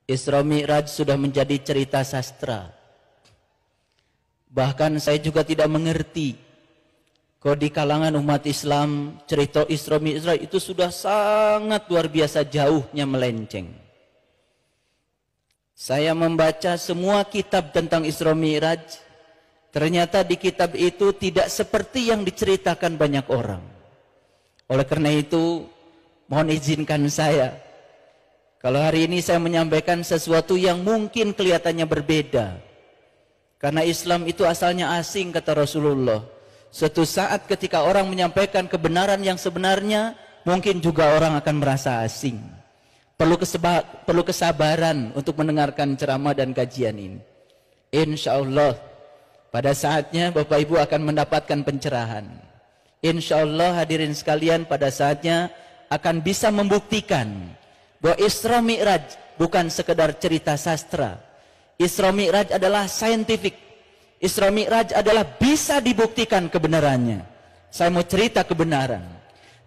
Isra Mi'raj sudah menjadi cerita sastra. Bahkan saya juga tidak mengerti kalau di kalangan umat Islam cerita Isra Mi'raj itu sudah sangat luar biasa jauhnya melenceng. Saya membaca semua kitab tentang Isra Mi'raj, ternyata di kitab itu tidak seperti yang diceritakan banyak orang. Oleh karena itu, mohon izinkan saya, kalau hari ini saya menyampaikan sesuatu yang mungkin kelihatannya berbeda. Karena Islam itu asalnya asing, kata Rasulullah. Suatu saat ketika orang menyampaikan kebenaran yang sebenarnya, mungkin juga orang akan merasa asing. Perlu kesabaran untuk mendengarkan ceramah dan kajian ini. Insya Allah pada saatnya Bapak Ibu akan mendapatkan pencerahan. Insya Allah hadirin sekalian pada saatnya akan bisa membuktikan bahwa Isra Mi'raj bukan sekedar cerita sastra. Isra Mi'raj adalah scientific. Isra Mi'raj adalah bisa dibuktikan kebenarannya. Saya mau cerita kebenaran.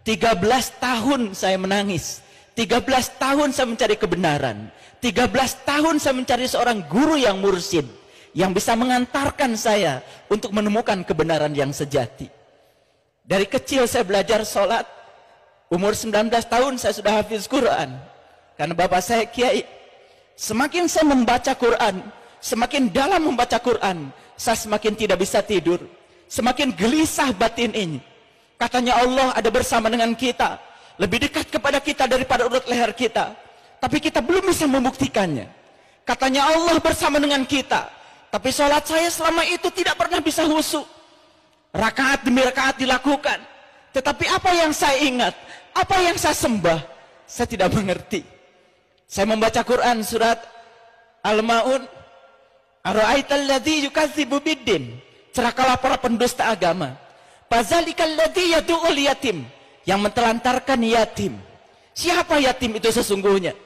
13 tahun saya menangis. 13 tahun saya mencari kebenaran. 13 tahun saya mencari seorang guru yang mursyid, yang bisa mengantarkan saya untuk menemukan kebenaran yang sejati. Dari kecil saya belajar sholat. Umur 19 tahun saya sudah hafiz Quran. Karena bapak saya kiai. Semakin saya membaca Quran, semakin dalam membaca Quran, saya semakin tidak bisa tidur. Semakin gelisah batin ini. Katanya Allah ada bersama dengan kita, lebih dekat kepada kita daripada urut leher kita. Tapi kita belum bisa membuktikannya. Katanya Allah bersama dengan kita, tapi sholat saya selama itu tidak pernah bisa khusyuk. Rakaat demi rakaat dilakukan, tetapi apa yang saya ingat, apa yang saya sembah, saya tidak mengerti. Saya membaca Quran surat Al-Ma'un, Ara'aital ladzi yukadzibu biddin, celakalah para pendusta agama. Fazalikal ladzi yad'ul yatim, yang mentelantarkan yatim. Siapa yatim itu sesungguhnya?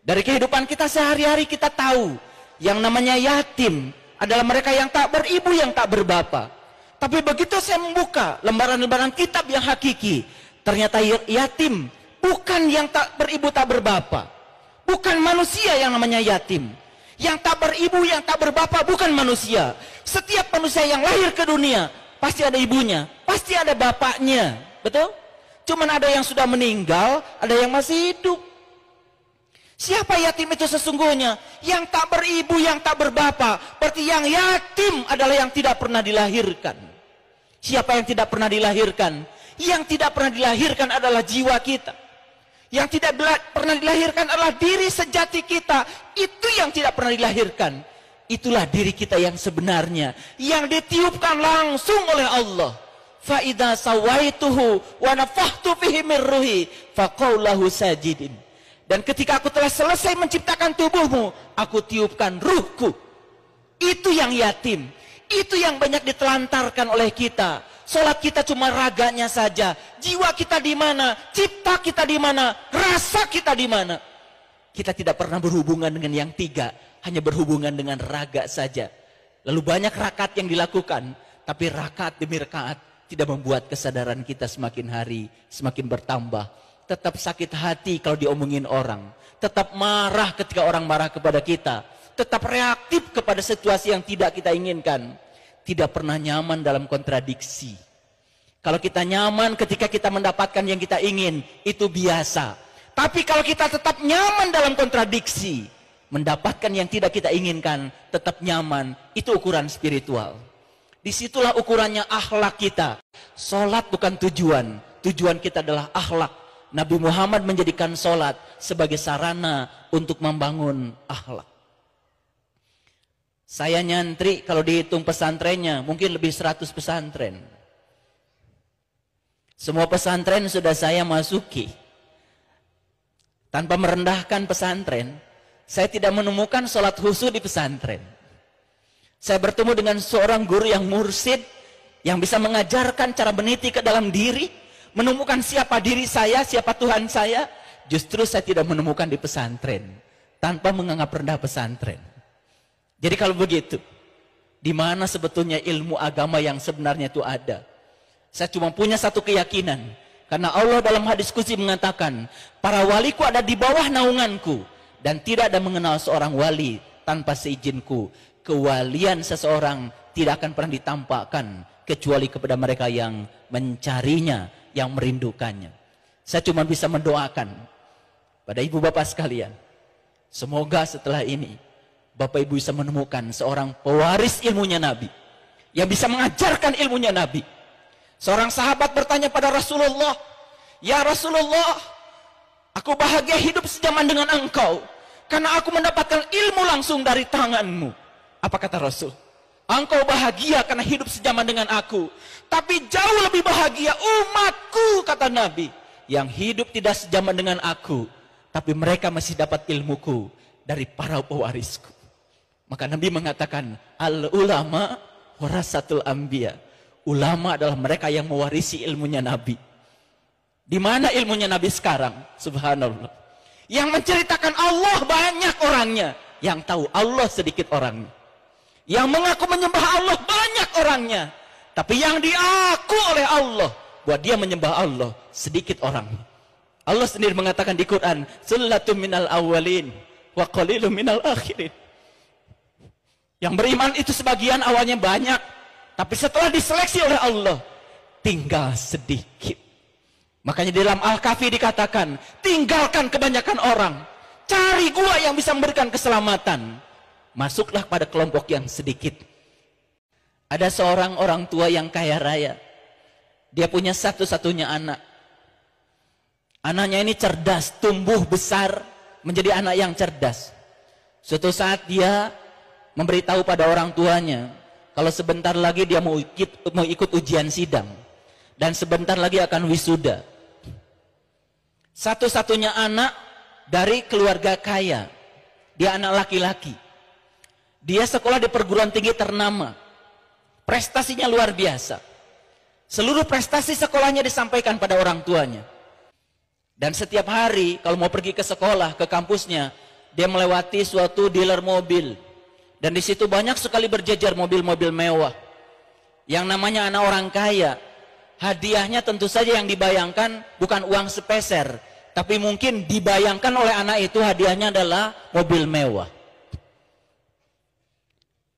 Dari kehidupan kita sehari-hari kita tahu yang namanya yatim adalah mereka yang tak beribu, yang tak berbapa. Tapi begitu saya membuka lembaran-lembaran kitab yang hakiki, ternyata yatim bukan yang tak beribu, tak berbapa. Bukan manusia yang namanya yatim. Yang tak beribu, yang tak berbapa bukan manusia. Setiap manusia yang lahir ke dunia pasti ada ibunya, pasti ada bapaknya. Betul? Cuman ada yang sudah meninggal, ada yang masih hidup. Siapa yatim itu sesungguhnya? Yang tak beribu, yang tak berbapa. Berarti yang yatim adalah yang tidak pernah dilahirkan. Siapa yang tidak pernah dilahirkan? Yang tidak pernah dilahirkan adalah jiwa kita. Yang tidak pernah dilahirkan adalah diri sejati kita. Itu yang tidak pernah dilahirkan. Itulah diri kita yang sebenarnya, yang ditiupkan langsung oleh Allah. Fa idza sawaituhu wa nafakhtu fihi min ruhi faqaulahu sajidin. Dan ketika aku telah selesai menciptakan tubuhmu, aku tiupkan ruhku. Itu yang yatim. Itu yang banyak ditelantarkan oleh kita. Salat kita cuma raganya saja. Jiwa kita di mana? Cipta kita di mana? Rasa kita di mana? Kita tidak pernah berhubungan dengan yang tiga, hanya berhubungan dengan raga saja. Lalu banyak rakaat yang dilakukan, tapi rakaat demi rakaat tidak membuat kesadaran kita semakin hari semakin bertambah. Tetap sakit hati kalau diomongin orang, tetap marah ketika orang marah kepada kita, tetap reaktif kepada situasi yang tidak kita inginkan. Tidak pernah nyaman dalam kontradiksi. Kalau kita nyaman ketika kita mendapatkan yang kita ingin, itu biasa. Tapi kalau kita tetap nyaman dalam kontradiksi, mendapatkan yang tidak kita inginkan, tetap nyaman, itu ukuran spiritual. Disitulah ukurannya akhlak kita. Sholat bukan tujuan, tujuan kita adalah akhlak. Nabi Muhammad menjadikan sholat sebagai sarana untuk membangun akhlak. Saya nyantri, kalau dihitung pesantrennya, mungkin lebih 100 pesantren. Semua pesantren sudah saya masuki. Tanpa merendahkan pesantren, saya tidak menemukan sholat khusyuk di pesantren. Saya bertemu dengan seorang guru yang mursyid, yang bisa mengajarkan cara meniti ke dalam diri, menemukan siapa diri saya, siapa Tuhan saya. Justru saya tidak menemukan di pesantren, tanpa menganggap rendah pesantren. Jadi kalau begitu, di mana sebetulnya ilmu agama yang sebenarnya itu ada? Saya cuma punya satu keyakinan. Karena Allah dalam hadis qudsi mengatakan, para waliku ada di bawah naunganku. Dan tidak ada mengenal seorang wali tanpa seizinku. Kewalian seseorang tidak akan pernah ditampakkan kecuali kepada mereka yang mencarinya, yang merindukannya. Saya cuma bisa mendoakan pada ibu bapak sekalian, semoga setelah ini bapak ibu bisa menemukan seorang pewaris ilmunya Nabi, yang bisa mengajarkan ilmunya Nabi. Seorang sahabat bertanya pada Rasulullah, "Ya Rasulullah, aku bahagia hidup sejaman dengan engkau, karena aku mendapatkan ilmu langsung dari tanganmu." Apa kata Rasul? "Engkau bahagia karena hidup sejaman dengan aku, tapi jauh lebih bahagia umatku," kata Nabi, "yang hidup tidak sejaman dengan aku, tapi mereka masih dapat ilmuku dari para pewarisku." Maka Nabi mengatakan, "Al-ulama warasatul anbiya." Ulama adalah mereka yang mewarisi ilmunya Nabi. Di mana ilmunya Nabi sekarang? Subhanallah. Yang menceritakan Allah banyak orangnya, yang tahu Allah sedikit orangnya. Yang mengaku menyembah Allah banyak orangnya, tapi yang diaku oleh Allah buat dia menyembah Allah sedikit orangnya. Allah sendiri mengatakan di Quran, "Sullatun minal awwalin wa qalilun minal akhirin." Yang beriman itu sebagian awalnya banyak, tapi setelah diseleksi oleh Allah tinggal sedikit. Makanya di dalam Al-Kahfi dikatakan, tinggalkan kebanyakan orang, cari gua yang bisa memberikan keselamatan, masuklah pada kelompok yang sedikit. Ada seorang orang tua yang kaya raya, dia punya satu-satunya anak. Anaknya ini cerdas, tumbuh besar menjadi anak yang cerdas. Suatu saat dia memberitahu pada orang tuanya, kalau sebentar lagi dia mau ikut ujian sidang, dan sebentar lagi akan wisuda. Satu-satunya anak dari keluarga kaya, dia anak laki-laki. Dia sekolah di perguruan tinggi ternama, prestasinya luar biasa. Seluruh prestasi sekolahnya disampaikan pada orang tuanya. Dan setiap hari kalau mau pergi ke sekolah, ke kampusnya, dia melewati suatu dealer mobil. Dan di situ banyak sekali berjejer mobil-mobil mewah. Yang namanya anak orang kaya, hadiahnya tentu saja yang dibayangkan bukan uang sepeser, tapi mungkin dibayangkan oleh anak itu hadiahnya adalah mobil mewah.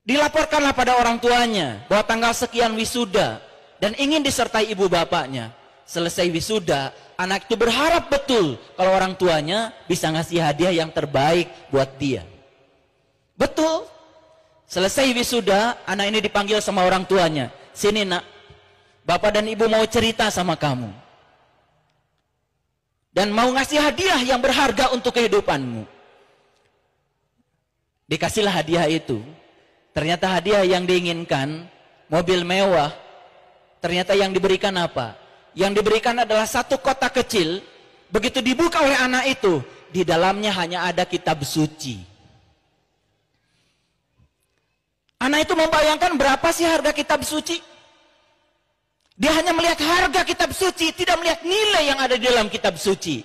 Dilaporkanlah pada orang tuanya bahwa tanggal sekian wisuda dan ingin disertai ibu bapaknya. Selesai wisuda, anak itu berharap betul kalau orang tuanya bisa ngasih hadiah yang terbaik buat dia. Betul. Selesai wisuda, anak ini dipanggil sama orang tuanya. "Sini nak, bapak dan ibu mau cerita sama kamu. Dan mau ngasih hadiah yang berharga untuk kehidupanmu." Dikasihlah hadiah itu. Ternyata hadiah yang diinginkan, mobil mewah. Ternyata yang diberikan apa? Yang diberikan adalah satu kotak kecil. Begitu dibuka oleh anak itu, di dalamnya hanya ada kitab suci. Anak itu membayangkan berapa sih harga kitab suci? Dia hanya melihat harga kitab suci, tidak melihat nilai yang ada di dalam kitab suci.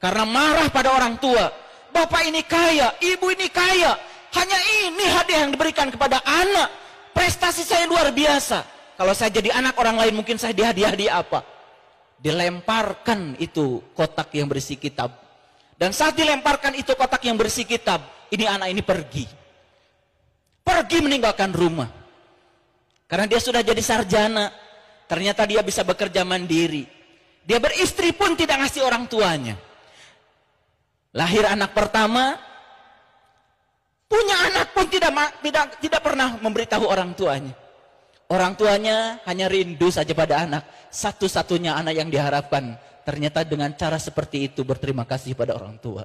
Karena marah pada orang tua, "Bapak ini kaya, ibu ini kaya, hanya ini hadiah yang diberikan kepada anak. Prestasi saya luar biasa. Kalau saya jadi anak orang lain mungkin saya dihadiah apa?" Dilemparkan itu kotak yang berisi kitab. Dan saat dilemparkan itu kotak yang berisi kitab, ini anak ini pergi meninggalkan rumah. Karena dia sudah jadi sarjana, ternyata dia bisa bekerja mandiri. Dia beristri pun tidak ngasih orang tuanya. Lahir anak pertama, punya anak pun tidak pernah memberitahu orang tuanya. Orang tuanya hanya rindu saja pada anak. Satu-satunya anak yang diharapkan, ternyata dengan cara seperti itu berterima kasih pada orang tua.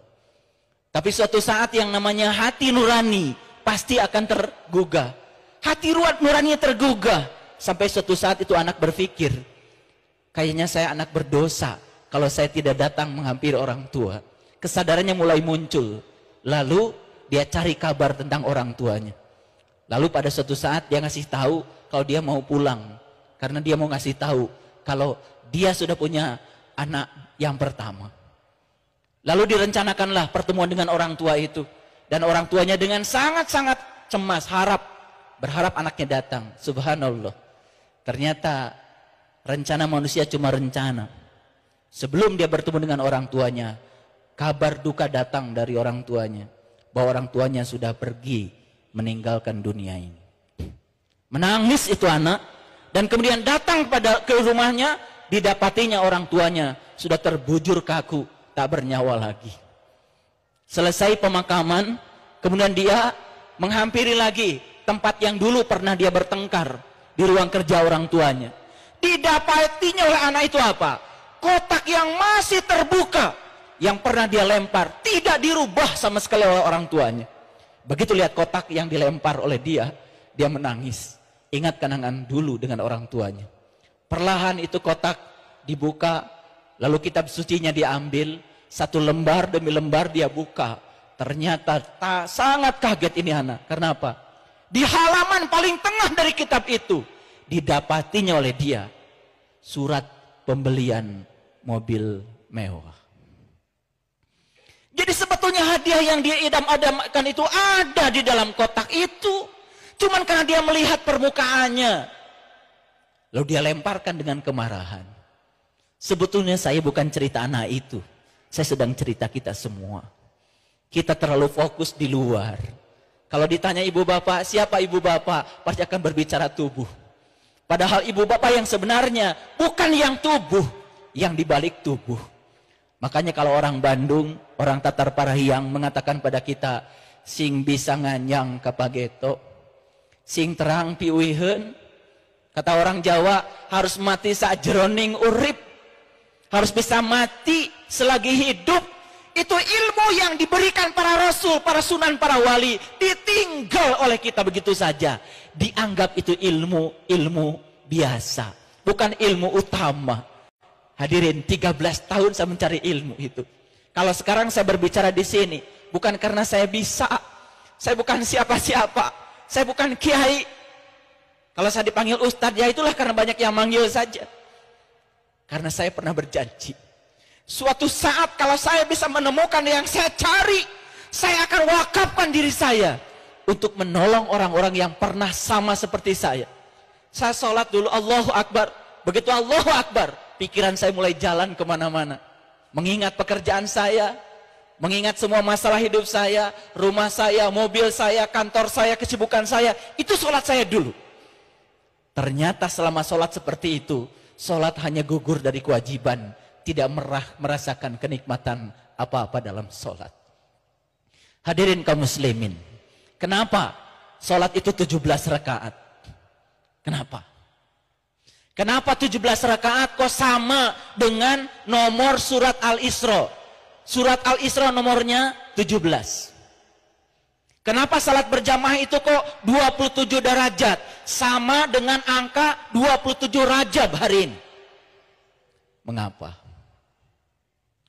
Tapi suatu saat yang namanya hati nurani pasti akan tergugah. Hati nurani tergugah. Sampai suatu saat itu anak berpikir, kayaknya saya anak berdosa kalau saya tidak datang menghampiri orang tua. Kesadarannya mulai muncul. Lalu dia cari kabar tentang orang tuanya. Lalu pada suatu saat dia ngasih tahu kalau dia mau pulang. Karena dia mau ngasih tahu kalau dia sudah punya anak yang pertama. Lalu direncanakanlah pertemuan dengan orang tua itu. Dan orang tuanya dengan sangat-sangat cemas, berharap anaknya datang. Subhanallah. Ternyata rencana manusia cuma rencana. Sebelum dia bertemu dengan orang tuanya, kabar duka datang dari orang tuanya, bahwa orang tuanya sudah pergi meninggalkan dunia ini. Menangis itu anak, dan kemudian datang ke rumahnya, didapatinya orang tuanya sudah terbujur kaku, tak bernyawa lagi. Selesai pemakaman, kemudian dia menghampiri lagi tempat yang dulu pernah dia bertengkar di ruang kerja orang tuanya. Didapatinya oleh anak itu apa? Kotak yang masih terbuka, yang pernah dia lempar, tidak dirubah sama sekali oleh orang tuanya. Begitu lihat kotak yang dilempar oleh dia menangis. Ingat kenangan dulu dengan orang tuanya. Perlahan itu kotak dibuka, lalu kitab sucinya diambil, satu lembar demi lembar dia buka. Ternyata sangat kaget ini anak. Karena apa? Di halaman paling tengah dari kitab itu, didapatinya oleh dia surat pembelian mobil mewah. Jadi sebetulnya hadiah yang dia idam-idamkan itu ada di dalam kotak itu. Cuman karena dia melihat permukaannya, lalu dia lemparkan dengan kemarahan. Sebetulnya saya bukan cerita anak itu, saya sedang cerita kita semua. Kita terlalu fokus di luar. Kalau ditanya ibu bapak, siapa ibu bapak? Pasti akan berbicara tubuh. Padahal ibu bapak yang sebenarnya bukan yang tubuh, yang dibalik tubuh. Makanya kalau orang Bandung, orang Tatar Parahiang mengatakan pada kita, sing bisa nganyang kapageto, sing terang piuiheun. Kata orang Jawa, harus mati sajroning urip, harus bisa mati selagi hidup. Itu ilmu yang diberikan para rasul, para sunan, para wali, ditinggal oleh kita begitu saja. Dianggap itu ilmu biasa, bukan ilmu utama. Hadirin, 13 tahun saya mencari ilmu itu. Kalau sekarang saya berbicara di sini, bukan karena saya bisa, saya bukan siapa-siapa, saya bukan kiai. Kalau saya dipanggil ustadz, ya itulah karena banyak yang manggil saja. Karena saya pernah berjanji, suatu saat kalau saya bisa menemukan yang saya cari, saya akan wakafkan diri saya untuk menolong orang-orang yang pernah sama seperti saya. Saya sholat dulu, Allahu Akbar. Begitu Allahu Akbar, pikiran saya mulai jalan kemana-mana. Mengingat pekerjaan saya, mengingat semua masalah hidup saya, rumah saya, mobil saya, kantor saya, kesibukan saya. Itu sholat saya dulu. Ternyata selama sholat seperti itu, sholat hanya gugur dari kewajiban, tidak merasakan kenikmatan apa-apa dalam sholat. Hadirin kaum muslimin, kenapa sholat itu 17 rakaat? Kenapa? Kenapa 17 rakaat kok sama dengan nomor surat Al-Isra? Surat Al-Isra nomornya 17. Kenapa salat berjamaah itu kok 27 derajat? Sama dengan angka 27 Rajab hari ini. Mengapa?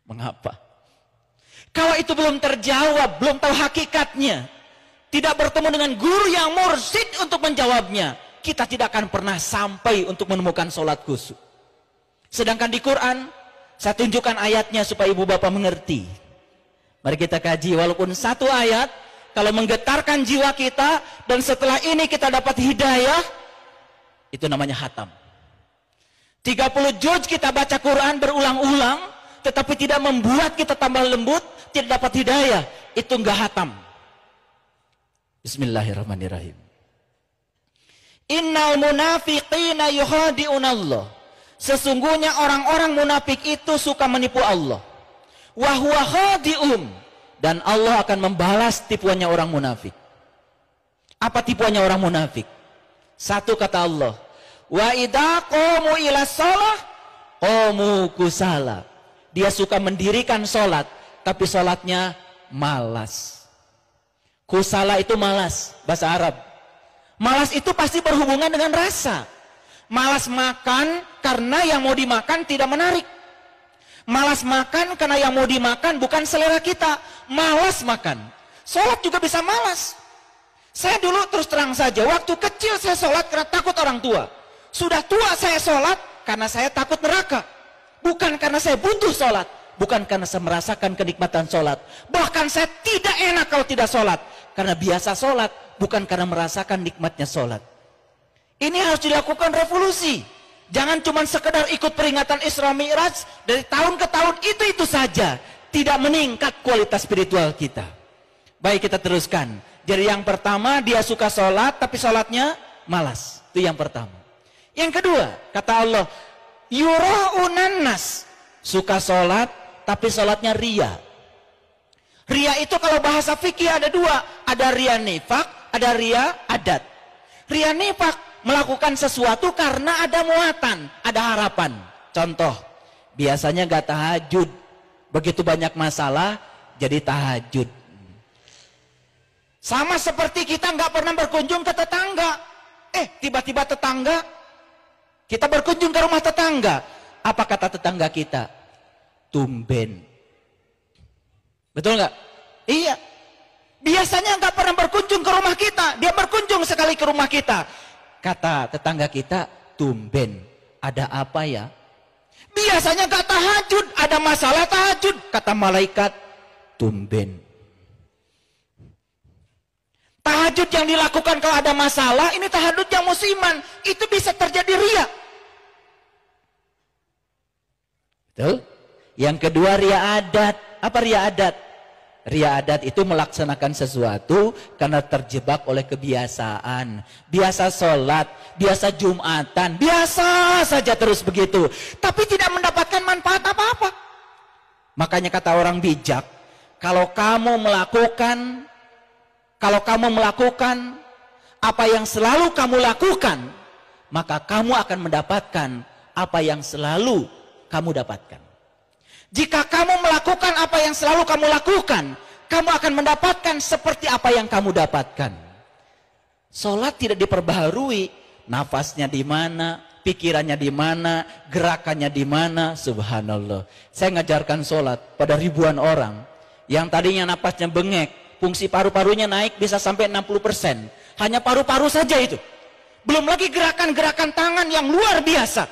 Mengapa? Kalau itu belum terjawab, belum tahu hakikatnya, tidak bertemu dengan guru yang mursyid untuk menjawabnya, kita tidak akan pernah sampai untuk menemukan sholat khusyuk. Sedangkan di Quran, saya tunjukkan ayatnya supaya ibu bapak mengerti. Mari kita kaji, walaupun satu ayat, kalau menggetarkan jiwa kita, dan setelah ini kita dapat hidayah, itu namanya hatam. 30 juz kita baca Quran berulang-ulang, tetapi tidak membuat kita tambah lembut, tidak dapat hidayah, itu enggak hatam. Bismillahirrahmanirrahim. Innal munafiqina yukhadi'unallah. Sesungguhnya orang-orang munafik itu suka menipu Allah. Wa huwa khadi'un. Dan Allah akan membalas tipuannya orang munafik. Apa tipuannya orang munafik? Satu kata Allah, wa idza qamu ila shalah qamu kusala. Dia suka mendirikan sholat, tapi sholatnya malas. Kusala itu malas, bahasa Arab. Malas itu pasti berhubungan dengan rasa. Malas makan karena yang mau dimakan tidak menarik. Malas makan karena yang mau dimakan bukan selera kita. Malas makan. Sholat juga bisa malas. Saya dulu terus terang saja, waktu kecil saya sholat karena takut orang tua. Sudah tua saya sholat karena saya takut neraka. Bukan karena saya butuh sholat. Bukan karena saya merasakan kenikmatan sholat. Bahkan saya tidak enak kalau tidak sholat. Karena biasa sholat, bukan karena merasakan nikmatnya sholat. Ini harus dilakukan revolusi. Jangan cuma sekedar ikut peringatan Isra Mi'raj dari tahun ke tahun itu saja. tidak meningkat kualitas spiritual kita. Baik, kita teruskan. Jadi yang pertama, dia suka sholat tapi sholatnya malas. Itu yang pertama. Yang kedua, kata Allah, yura'unan nas, suka sholat tapi sholatnya ria. Ria itu kalau bahasa fikih ada dua, ada ria nifak, ada ria adat. Ria nifak melakukan sesuatu karena ada muatan, ada harapan. Contoh, biasanya gak tahajud, begitu banyak masalah jadi tahajud. Sama seperti kita gak pernah berkunjung ke tetangga. Tiba-tiba tetangga, kita berkunjung ke rumah tetangga. Apa kata tetangga kita? Tumben. Betul nggak? Iya. Biasanya nggak pernah berkunjung ke rumah kita, dia berkunjung sekali ke rumah kita. Kata tetangga kita, tumben. Ada apa ya? Biasanya nggak tahajud, ada masalah tahajud. Kata malaikat, tumben. Tahajud yang dilakukan kalau ada masalah, ini tahajud yang musiman, itu bisa terjadi ria. Betul? Yang kedua, ria adat. Apa ria adat? Ria adat itu melaksanakan sesuatu karena terjebak oleh kebiasaan. Biasa sholat, biasa jumatan, biasa saja terus begitu. Tapi tidak mendapatkan manfaat apa-apa. Makanya kata orang bijak, kalau kamu melakukan apa yang selalu kamu lakukan, maka kamu akan mendapatkan apa yang selalu kamu dapatkan. Jika kamu melakukan apa yang selalu kamu lakukan, kamu akan mendapatkan seperti apa yang kamu dapatkan. Sholat tidak diperbaharui, nafasnya di mana, pikirannya di mana, gerakannya di mana, subhanallah. Saya ngajarkan sholat pada ribuan orang, yang tadinya nafasnya bengek, fungsi paru-parunya naik bisa sampai 60%. Hanya paru-paru saja itu. Belum lagi gerakan-gerakan tangan yang luar biasa.